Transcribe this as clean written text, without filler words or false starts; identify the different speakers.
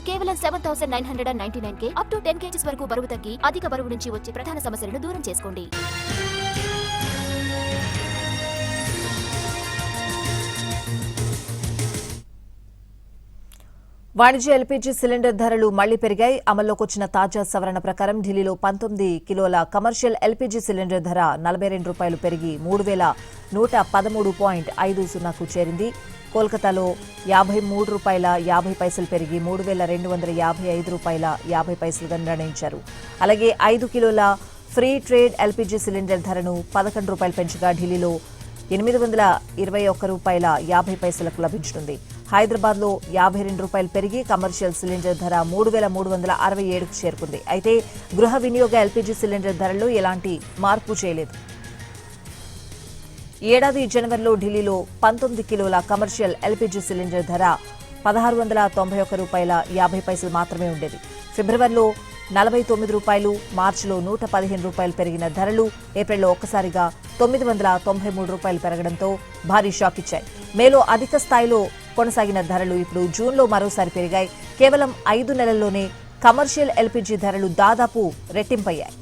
Speaker 1: కేవలం 7,999 up to 10 kgs వరకు బరువు తగ్గి అధిక బరువు నుంచి వచ్చే ప్రధాన సమస్యలను దూరం చేసుకోండి.
Speaker 2: వాణిజ్య ఎల్పీజీ సిలిండర్ ధరలు మళ్లీ పెరిగాయి. అమల్లోకి వచ్చిన తాజా సవరణ ప్రకారం ఢిల్లీలో 19 కిలోల కమర్షియల్ ఎల్పీజీ సిలిండర్ ధర ₹42 పెరిగి 3,113.50కు చేరింది. కోల్కతాలో ₹53.50 పెరిగి ₹3,255.50గా నిర్ణయించారు. అలాగే 5 కిలోల ఫ్రీ ట్రేడ్ ఎల్పీజీ సిలిండర్ ధరను ₹11 పెంచగా ఢిల్లీలో ₹821.50కు లభించనుంది. హైదరాబాద్లో ₹52 పెరిగి కమర్షియల్ సిలిండర్ ధర 3,367కు చేరుకుంది. అయితే గృహ వినియోగ ఎల్పీజీ సిలిండర్ ధరల్లో ఎలాంటి మార్పు చేయలేదు. ఈ ఏడాది జనవరిలో ఢిల్లీలో 19 కిలోల కమర్షియల్ ఎల్పీజీ సిలిండర్ ధర ₹1,691.50 మాత్రమే ఉండేది. ఫిబ్రవరిలో ₹49, మార్చిలో ₹115 పెరిగిన ధరలు ఏప్రిల్లో ఒక్కసారిగా ₹993 పెరగడంతో భారీ షాక్ ఇచ్చాయి. మేలో అధిక స్థాయిలో కొనసాగిన ధరలు ఇప్పుడు జూన్లో మరోసారి పెరిగాయి. కేవలం 5 నెలల్లోనే కమర్షియల్ ఎల్పీజీ ధరలు దాదాపు రెట్టింపయ్యాయి.